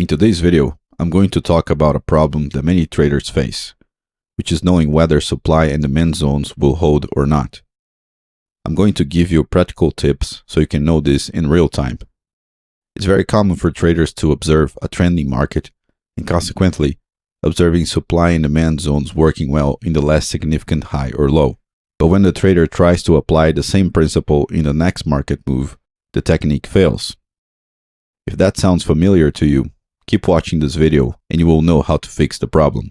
In today's video, I'm going to talk about a problem that many traders face, which is knowing whether supply and demand zones will hold or not. I'm going to give you practical tips so you can know this in real time. It's very common for traders to observe a trending market and consequently observing supply and demand zones working well in the last significant high or low. But when the trader tries to apply the same principle in the next market move, the technique fails. If that sounds familiar to you, keep watching this video and you will know how to fix the problem.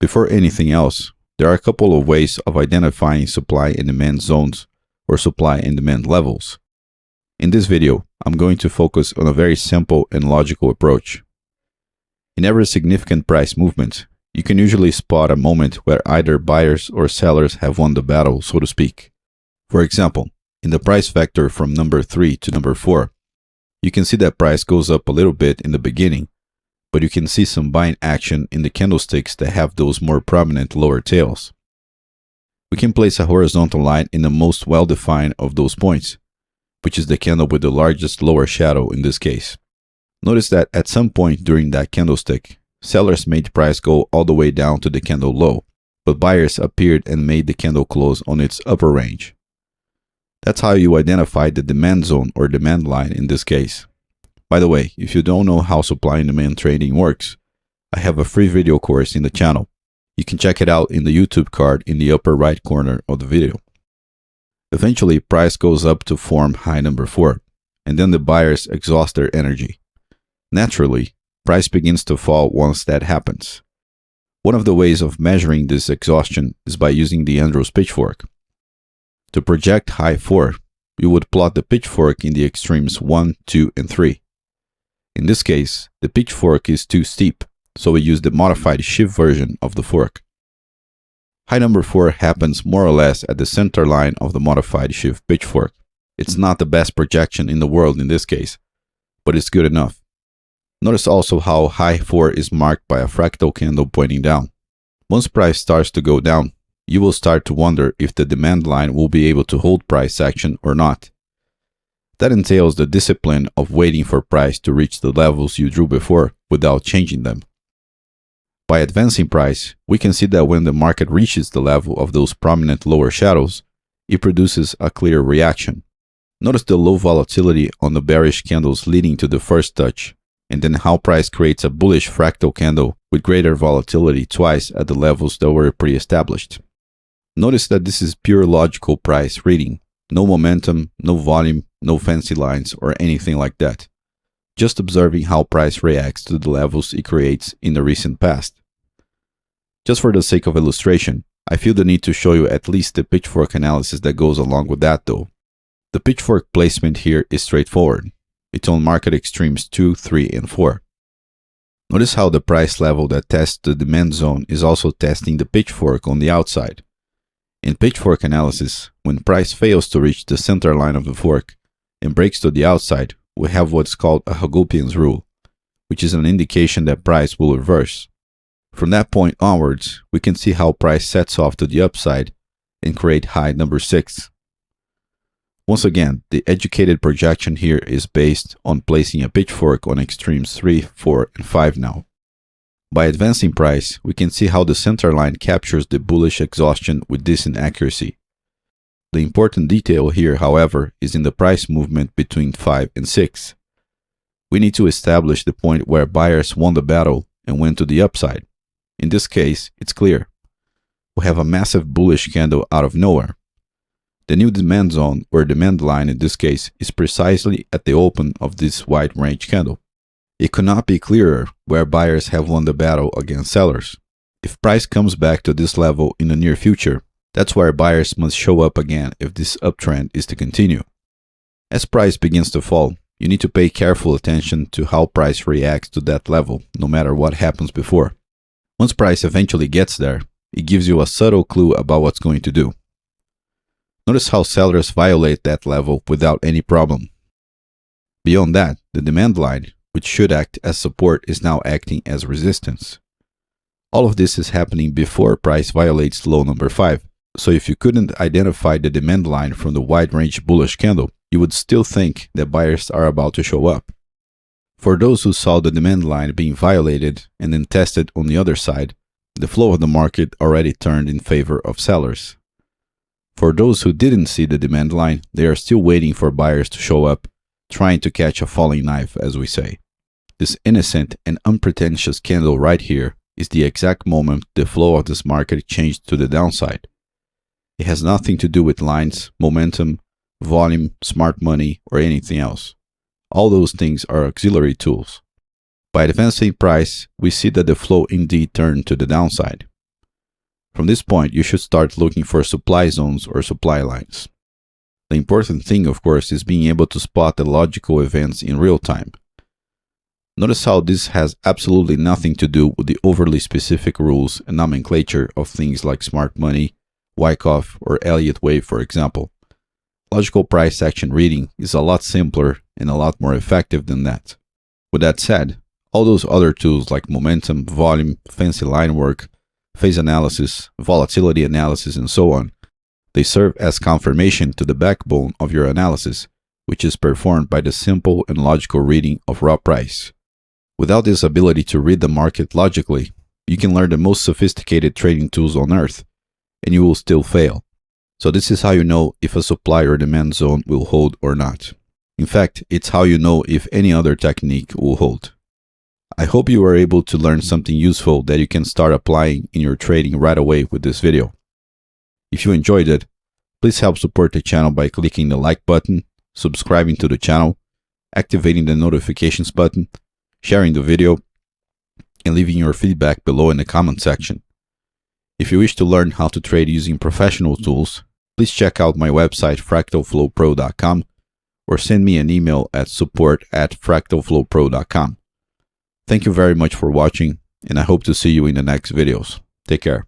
Before anything else, there are a couple of ways of identifying supply and demand zones or supply and demand levels. In this video, I'm going to focus on a very simple and logical approach. In every significant price movement, you can usually spot a moment where either buyers or sellers have won the battle, so to speak. For example, in the price vector from number 3 to number 4, you can see that price goes up a little bit in the beginning, but you can see some buying action in the candlesticks that have those more prominent lower tails. We can place a horizontal line in the most well-defined of those points, which is the candle with the largest lower shadow in this case. Notice that at some point during that candlestick, sellers made price go all the way down to the candle low, but buyers appeared and made the candle close on its upper range. That's how you identify the demand zone or demand line in this case. By the way, if you don't know how supply and demand trading works, I have a free video course in the channel. You can check it out in the YouTube card in the upper right corner of the video. Eventually, price goes up to form high number 4, and then the buyers exhaust their energy. Naturally, price begins to fall once that happens. One of the ways of measuring this exhaustion is by using the Andrews pitchfork. To project high 4, you would plot the pitchfork in the extremes 1, 2, and 3. In this case, the pitchfork is too steep, so we use the modified shift version of the fork. High number 4 happens more or less at the center line of the modified shift pitchfork. It's not the best projection in the world in this case, but it's good enough. Notice also how high 4 is marked by a fractal candle pointing down. Once price starts to go down, you will start to wonder if the demand line will be able to hold price action or not. That entails the discipline of waiting for price to reach the levels you drew before without changing them. By advancing price, we can see that when the market reaches the level of those prominent lower shadows, it produces a clear reaction. Notice the low volatility on the bearish candles leading to the first touch, and then how price creates a bullish fractal candle with greater volatility twice at the levels that were pre-established. Notice that this is pure logical price reading. No momentum, no volume, no fancy lines or anything like that. Just observing how price reacts to the levels it creates in the recent past. Just for the sake of illustration, I feel the need to show you at least the pitchfork analysis that goes along with that though. The pitchfork placement here is straightforward. It's on market extremes 2, 3, and 4. Notice how the price level that tests the demand zone is also testing the pitchfork on the outside. In pitchfork analysis, when price fails to reach the center line of the fork and breaks to the outside, we have what's called a Hagopian's rule, which is an indication that price will reverse. From that point onwards, we can see how price sets off to the upside and create high number 6. Once again, the educated projection here is based on placing a pitchfork on extremes 3, 4, and 5 now. By advancing price, we can see how the center line captures the bullish exhaustion with decent accuracy. The important detail here, however, is in the price movement between 5 and 6. We need to establish the point where buyers won the battle and went to the upside. In this case, it's clear. We have a massive bullish candle out of nowhere. The new demand zone, or demand line in this case, is precisely at the open of this wide range candle. It could not be clearer where buyers have won the battle against sellers. If price comes back to this level in the near future, that's where buyers must show up again if this uptrend is to continue. As price begins to fall, you need to pay careful attention to how price reacts to that level, no matter what happens before. Once price eventually gets there, it gives you a subtle clue about what's going to do. Notice how sellers violate that level without any problem. Beyond that, the demand line, which should act as support, is now acting as resistance. All of this is happening before price violates low number 5, so if you couldn't identify the demand line from the wide range bullish candle, you would still think that buyers are about to show up. For those who saw the demand line being violated and then tested on the other side, the flow of the market already turned in favor of sellers. For those who didn't see the demand line, they are still waiting for buyers to show up, trying to catch a falling knife, as we say. This innocent and unpretentious candle right here is the exact moment the flow of this market changed to the downside. It has nothing to do with lines, momentum, volume, smart money, or anything else. All those things are auxiliary tools. By advancing price, we see that the flow indeed turned to the downside. From this point, you should start looking for supply zones or supply lines. The important thing, of course, is being able to spot the logical events in real time. Notice how this has absolutely nothing to do with the overly specific rules and nomenclature of things like smart money, Wyckoff, or Elliott wave, for example. Logical price action reading is a lot simpler and a lot more effective than that. With that said, all those other tools like momentum, volume, fancy line work, phase analysis, volatility analysis, and so on, they serve as confirmation to the backbone of your analysis, which is performed by the simple and logical reading of raw price. Without this ability to read the market logically, you can learn the most sophisticated trading tools on earth, and you will still fail. So this is how you know if a supply or demand zone will hold or not. In fact, it's how you know if any other technique will hold. I hope you were able to learn something useful that you can start applying in your trading right away with this video. If you enjoyed it, please help support the channel by clicking the like button, subscribing to the channel, activating the notifications button, sharing the video, and leaving your feedback below in the comment section. If you wish to learn how to trade using professional tools, please check out my website fractalflowpro.com or send me an email at support@fractalflowpro.com. Thank you very much for watching, and I hope to see you in the next videos. Take care.